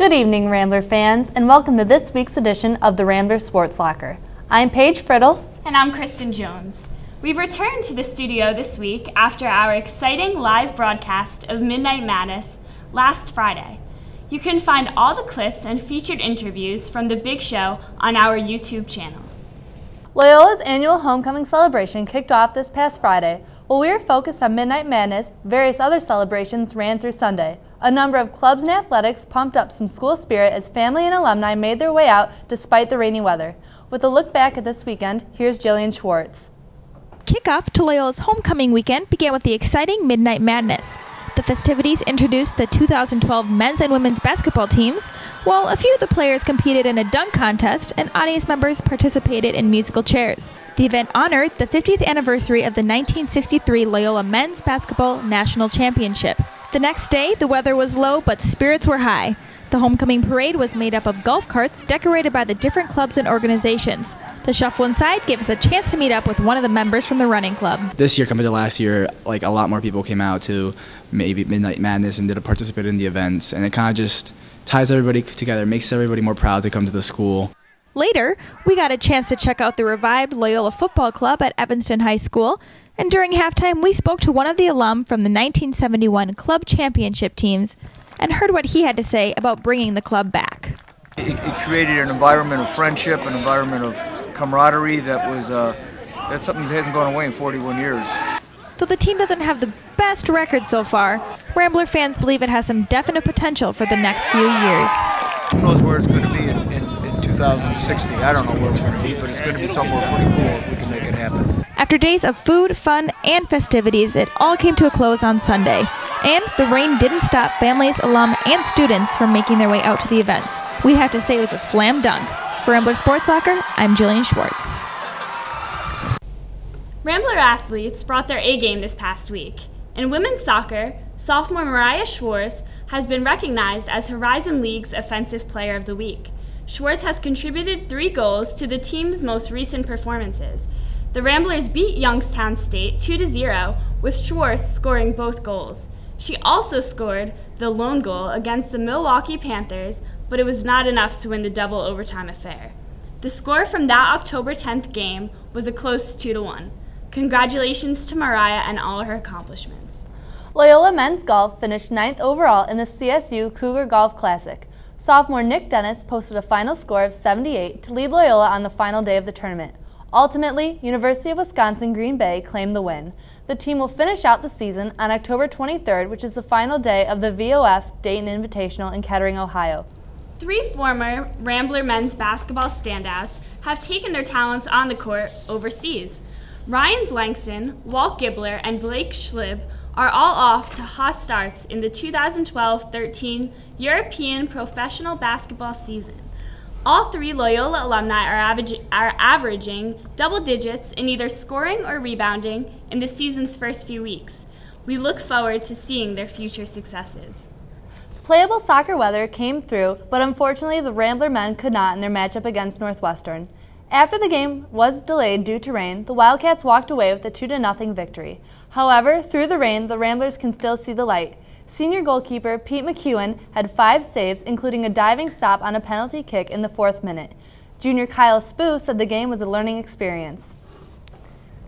Good evening, Rambler fans, and welcome to this week's edition of the Rambler Sports Locker. I'm Paige Friddle. And I'm Kristen Jones. We've returned to the studio this week after our exciting live broadcast of Midnight Madness last Friday. You can find all the clips and featured interviews from the big show on our YouTube channel. Loyola's annual homecoming celebration kicked off this past Friday. While we were focused on Midnight Madness, various other celebrations ran through Sunday. A number of clubs and athletics pumped up some school spirit as family and alumni made their way out despite the rainy weather. With a look back at this weekend, here's Jillian Schwartz. Kickoff to Loyola's homecoming weekend began with the exciting Midnight Madness. The festivities introduced the 2012 men's and women's basketball teams, while a few of the players competed in a dunk contest and audience members participated in musical chairs. The event honored the 50th anniversary of the 1963 Loyola Men's Basketball National Championship. The next day, the weather was low, but spirits were high. The homecoming parade was made up of golf carts decorated by the different clubs and organizations. The shuffle inside gave us a chance to meet up with one of the members from the running club. This year compared to last year, a lot more people came out to maybe Midnight Madness and did participate in the events, and it kind of just ties everybody together, makes everybody more proud to come to the school. Later, we got a chance to check out the revived Loyola Football Club at Evanston High School, and during halftime, we spoke to one of the alum from the 1971 club championship teams and heard what he had to say about bringing the club back. It created an environment of friendship, an environment of camaraderie that's something that hasn't gone away in 41 years. Though the team doesn't have the best record so far, Rambler fans believe it has some definite potential for the next few years. Who knows where it's going to be in 2060? I don't know where we're going to be, but it's going to be somewhere pretty cool if we can make it happen. After days of food, fun, and festivities, it all came to a close on Sunday. And the rain didn't stop families, alum, and students from making their way out to the events. We have to say it was a slam dunk. For Rambler Sports Locker, I'm Jillian Schwartz. Rambler athletes brought their A-game this past week. In women's soccer, sophomore Mariah Schwartz has been recognized as Horizon League's Offensive Player of the Week. Schwartz has contributed 3 goals to the team's most recent performances. The Ramblers beat Youngstown State 2-0, with Schwartz scoring both goals. She also scored the lone goal against the Milwaukee Panthers, but it was not enough to win the double overtime affair. The score from that October 10th game was a close 2-1. Congratulations to Mariah and all her accomplishments. Loyola men's golf finished 9th overall in the CSU Cougar Golf Classic. Sophomore Nick Dennis posted a final score of 78 to lead Loyola on the final day of the tournament. Ultimately, University of Wisconsin-Green Bay claimed the win. The team will finish out the season on October 23rd, which is the final day of the VOF Dayton Invitational in Kettering, Ohio. 3 former Rambler men's basketball standouts have taken their talents on the court overseas. Ryan Blankson, Walt Gibler, and Blake Schlib are all off to hot starts in the 2012-13 European professional basketball season. All 3 Loyola alumni are averaging double digits in either scoring or rebounding in the season's first few weeks. We look forward to seeing their future successes. Playable soccer weather came through, but unfortunately the Rambler men could not in their matchup against Northwestern. After the game was delayed due to rain, the Wildcats walked away with a 2-0 victory. However, through the rain, the Ramblers can still see the light. Senior goalkeeper Pete McEwen had 5 saves, including a diving stop on a penalty kick in the 4th minute. Junior Kyle Spoo said the game was a learning experience.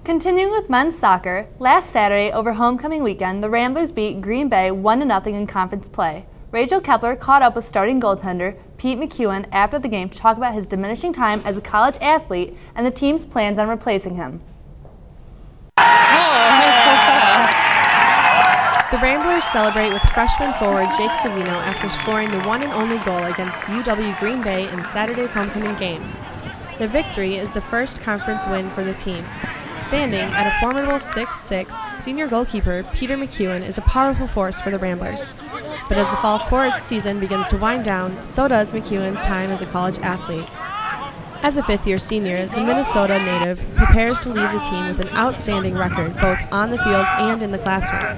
Continuing with men's soccer, last Saturday over homecoming weekend, the Ramblers beat Green Bay 1-0 in conference play. Rachel Kepler caught up with starting goaltender Pete McEwen after the game to talk about his diminishing time as a college athlete and the team's plans on replacing him. The Ramblers celebrate with freshman forward Jake Savino after scoring the one and only goal against UW Green Bay in Saturday's homecoming game. The victory is the first conference win for the team. Standing at a formidable 6'6", senior goalkeeper Peter McEwen is a powerful force for the Ramblers. But as the fall sports season begins to wind down, so does McEwen's time as a college athlete. As a fifth-year senior, the Minnesota native prepares to lead the team with an outstanding record both on the field and in the classroom.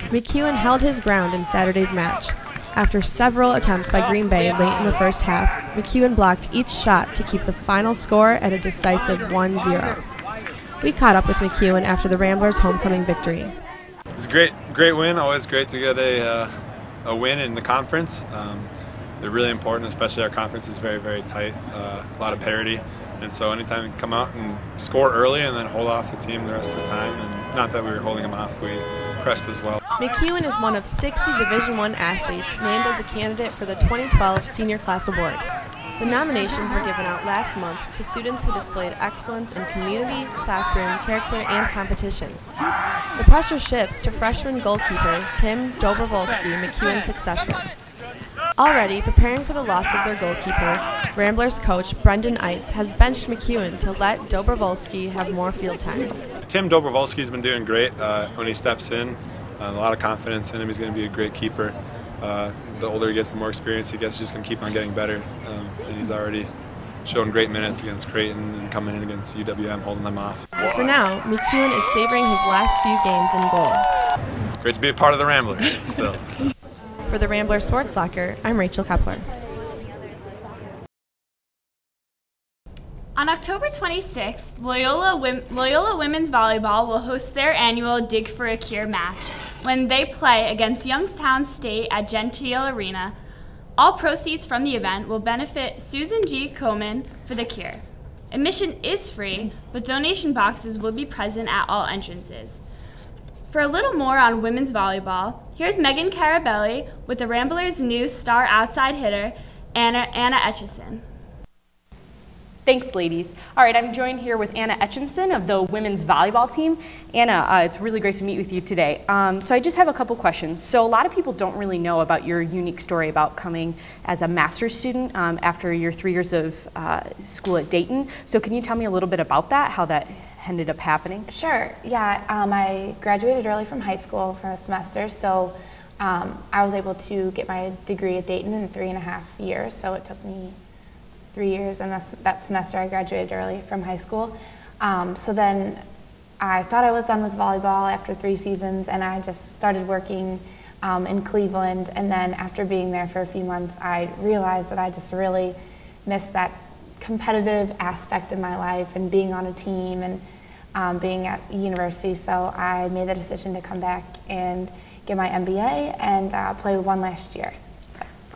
McEwen held his ground in Saturday's match. After several attempts by Green Bay late in the first half, McEwen blocked each shot to keep the final score at a decisive 1-0. We caught up with McEwen after the Ramblers' homecoming victory. It's a great win. Always great to get a win in the conference. they're really important, especially our conference is very, very tight, a lot of parity. And so anytime we come out and score early and then hold off the team the rest of the time, and not that we were holding them off, we pressed as well. McEwen is one of 60 Division I athletes named as a candidate for the 2012 Senior Class Award. The nominations were given out last month to students who displayed excellence in community, classroom, character, and competition. The pressure shifts to freshman goalkeeper Tim Dobrovolsky, McEwen's successor. Already preparing for the loss of their goalkeeper, Ramblers coach Brendan Eitz has benched McEwen to let Dobrovolsky have more field time. Tim Dobrovolsky's been doing great when he steps in. A lot of confidence in him. He's going to be a great keeper. The older he gets, the more experience he gets. He's just going to keep on getting better. And he's already shown great minutes against Creighton and coming in against UWM, holding them off. For now, McEwen is savoring his last few games in goal. Great to be a part of the Ramblers still. So. For the Rambler Sports Locker, I'm Rachel Kepler. On October 26th, Loyola Women's Volleyball will host their annual Dig for a Cure match when they play against Youngstown State at Gentile Arena. All proceeds from the event will benefit Susan G. Komen for the cure. Admission is free, but donation boxes will be present at all entrances. For a little more on women's volleyball, here's Megan Carabelli with the Ramblers' new star outside hitter, Anna Etchison. Thanks, ladies. All right, I'm joined here with Anna Etchison of the women's volleyball team. Anna, it's really great to meet with you today. So I just have a couple questions. So a lot of people don't really know about your unique story about coming as a master's student after your 3 years of school at Dayton. So can you tell me a little bit about that, how that ended up happening? Sure, yeah. I graduated early from high school for a semester, so I was able to get my degree at Dayton in 3.5 years, so it took me 3 years, and that semester I graduated early from high school. So then I thought I was done with volleyball after 3 seasons, and I just started working in Cleveland, and then after being there for a few months, I realized that I just really missed that competitive aspect in my life and being on a team and being at university. So I made the decision to come back and get my MBA and play one last year.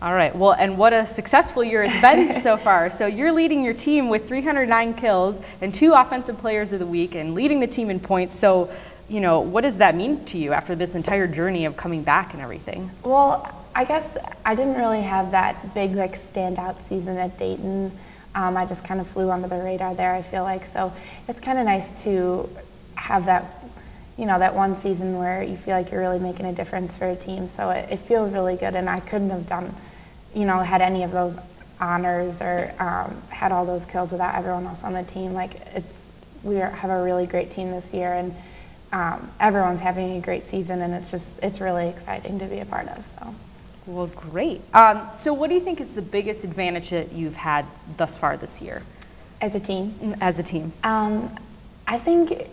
All right, well, and what a successful year it's been so far. So you're leading your team with 309 kills and 2 offensive players of the week and leading the team in points. So, you know, what does that mean to you after this entire journey of coming back and everything? Well, I guess I didn't really have that big, like, standout season at Dayton. I just kind of flew under the radar there, I feel like. So it's kind of nice to have that, you know, that one season where you feel like you're really making a difference for a team. So it feels really good, and I couldn't have done, you know, had any of those honors or had all those kills without everyone else on the team. Like, we have a really great team this year, and everyone's having a great season, and it's really exciting to be a part of. So. Well, great. So what do you think is the biggest advantage that you've had thus far this year? As a team? As a team. I think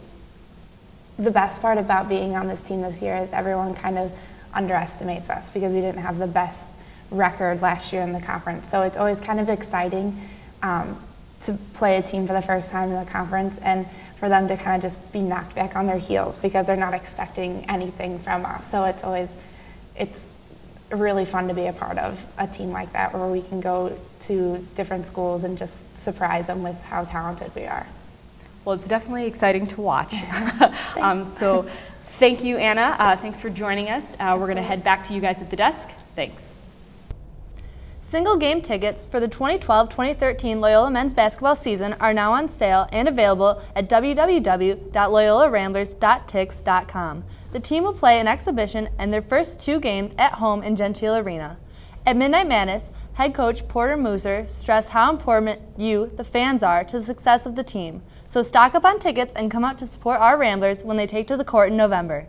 the best part about being on this team this year is everyone kind of underestimates us because we didn't have the best record last year in the conference. So it's always kind of exciting to play a team for the first time in the conference and for them to kind of just be knocked back on their heels because they're not expecting anything from us. So it's really fun to be a part of a team like that where we can go to different schools and just surprise them with how talented we are. Well, it's definitely exciting to watch. So thank you, Anna. Thanks for joining us. We're going to head back to you guys at the desk. Thanks. Single game tickets for the 2012-2013 Loyola men's basketball season are now on sale and available at www.loyolaramblers.tix.com. The team will play an exhibition and their first 2 games at home in Gentile Arena. At Midnight Madness, head coach Porter Mooser stressed how important you, the fans, are to the success of the team. So stock up on tickets and come out to support our Ramblers when they take to the court in November.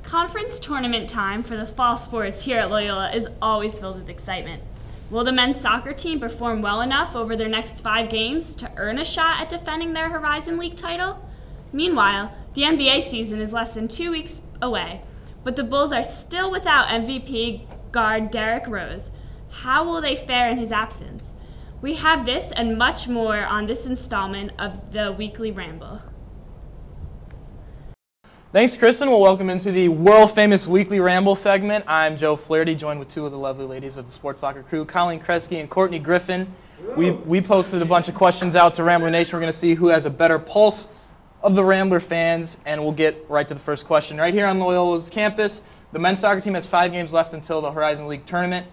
Conference tournament time for the fall sports here at Loyola is always filled with excitement. Will the men's soccer team perform well enough over their next 5 games to earn a shot at defending their Horizon League title? Meanwhile, the NBA season is less than 2 weeks away, but the Bulls are still without MVP guard Derrick Rose. How will they fare in his absence? We have this and much more on this installment of the Weekly Ramble. Thanks, Kristen. Well, welcome into the world-famous weekly Ramble segment. I'm Joe Flaherty, joined with two of the lovely ladies of the Sports Locker crew, Colleen, Kresge, and Courtney, Griffin. We posted a bunch of questions out to Rambler Nation. We're going to see who has a better pulse of the Rambler fans, and we'll get right to the first question. Right here on Loyola's campus, the men's soccer team has 5 games left until the Horizon League tournament.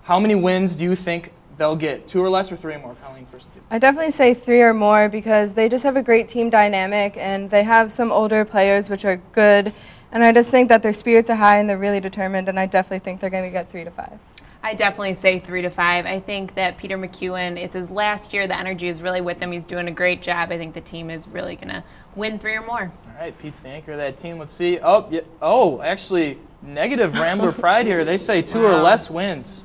How many wins do you think they'll get? 2 or less or 3 or more? Colleen first. I definitely say 3 or more because they just have a great team dynamic and they have some older players which are good. And I just think that their spirits are high and they're really determined, and I definitely think they're going to get 3 to 5. I definitely say 3 to 5. I think that Peter McEwen, it's his last year. The energy is really with him. He's doing a great job. I think the team is really going to win 3 or more. All right, Pete's the anchor of that team. Let's see. Oh, yeah. Oh, actually, negative Rambler pride here. They say 2 or less wins.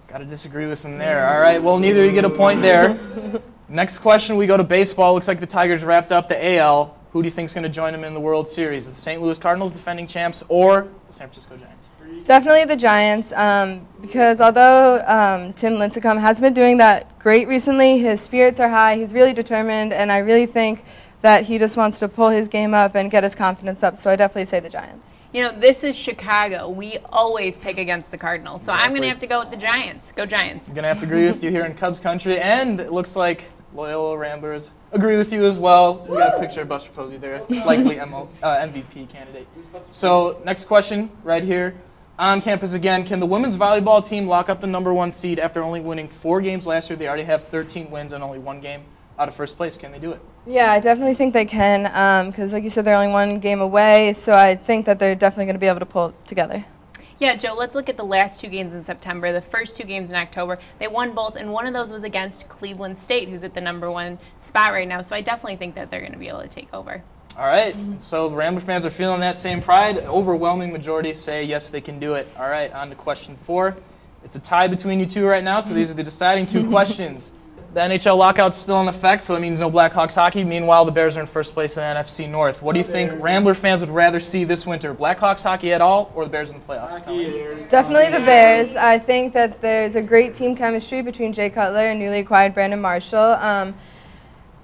Got to disagree with them there. All right, well, neither of you get a point there. Next question, we go to baseball. Looks like the Tigers wrapped up the AL. Who do you think is going to join them in the World Series? The St. Louis Cardinals, defending champs, or the San Francisco Giants? Definitely the Giants, because although Tim Lincecum has been doing that great recently, his spirits are high, he's really determined, and I really think that he just wants to pull his game up and get his confidence up, so I definitely say the Giants. You know, this is Chicago. We always pick against the Cardinals, so I'm going to have to go with the Giants. Go Giants. I'm going to have to agree with you here in Cubs country, and it looks like Loyola Ramblers agree with you as well. We got a picture of Buster Posey there, likely MVP candidate. So next question right here. On campus again, can the women's volleyball team lock up the #1 seed after only winning 4 games last year? They already have 13 wins and only 1 game out of first place. Can they do it? Yeah, I definitely think they can because, like you said, they're only 1 game away, so I think that they're definitely going to be able to pull it together. Yeah, Joe, let's look at the last 2 games in September. The first 2 games in October, they won both, and one of those was against Cleveland State, who's at the #1 spot right now, so I definitely think that they're going to be able to take over. All right, so the Rambler fans are feeling that same pride. Overwhelming majority say yes, they can do it. All right, on to question 4. It's a tie between you two right now, so these are the deciding 2 questions. The NHL lockout's still in effect, so it means no Blackhawks hockey. Meanwhile, the Bears are in first place in the NFC North. What do you think Rambler fans would rather see this winter, Blackhawks hockey at all or the Bears in the playoffs? Definitely the Bears. I think that there's a great team chemistry between Jay Cutler and newly acquired Brandon Marshall.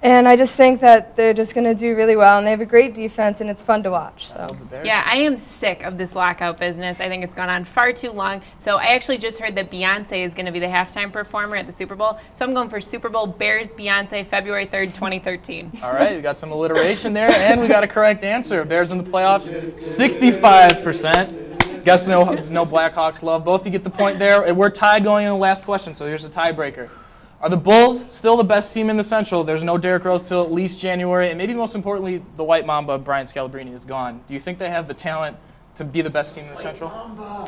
And I just think that they're just going to do really well, and they have a great defense, and it's fun to watch. So. Yeah, I am sick of this lockout business. I think it's gone on far too long. So I actually just heard that Beyonce is going to be the halftime performer at the Super Bowl. So I'm going for Super Bowl Bears Beyonce February 3rd, 2013. All right, we got some alliteration there, and we got a correct answer. Bears in the playoffs, 65%. Guess no Blackhawks love. Both of you get the point there. We're tied going into the last question, so here's a tiebreaker. Are the Bulls still the best team in the Central? There's no Derrick Rose till at least January, and maybe most importantly, the White Mamba, Brian Scalabrine, is gone. Do you think they have the talent to be the best team in the Central?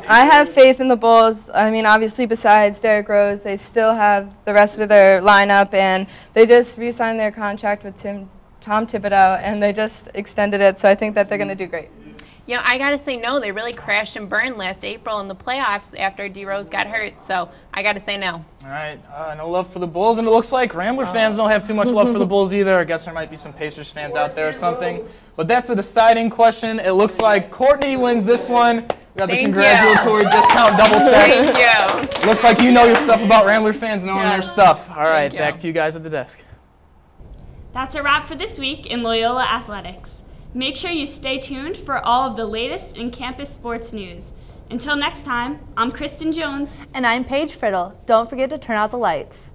I have faith in the Bulls. I mean, obviously, besides Derrick Rose, they still have the rest of their lineup, and they just re-signed their contract with Tom Thibodeau, and they just extended it, so I think that they're going to do great. You know, I got to say no. They really crashed and burned last April in the playoffs after D. Rose got hurt, so I got to say no. All right, no love for the Bulls, and it looks like Rambler fans don't have too much love for the Bulls either. I guess there might be some Pacers fans out there or something. But that's a deciding question. It looks like Courtney wins this one. We got the congratulatory discount double check. Thank you. Looks like you know your stuff about Rambler fans knowing their stuff. All right, back to you guys at the desk. That's a wrap for this week in Loyola Athletics. Make sure you stay tuned for all of the latest in campus sports news. Until next time, I'm Kristen Jones. And I'm Paige Friddle. Don't forget to turn out the lights.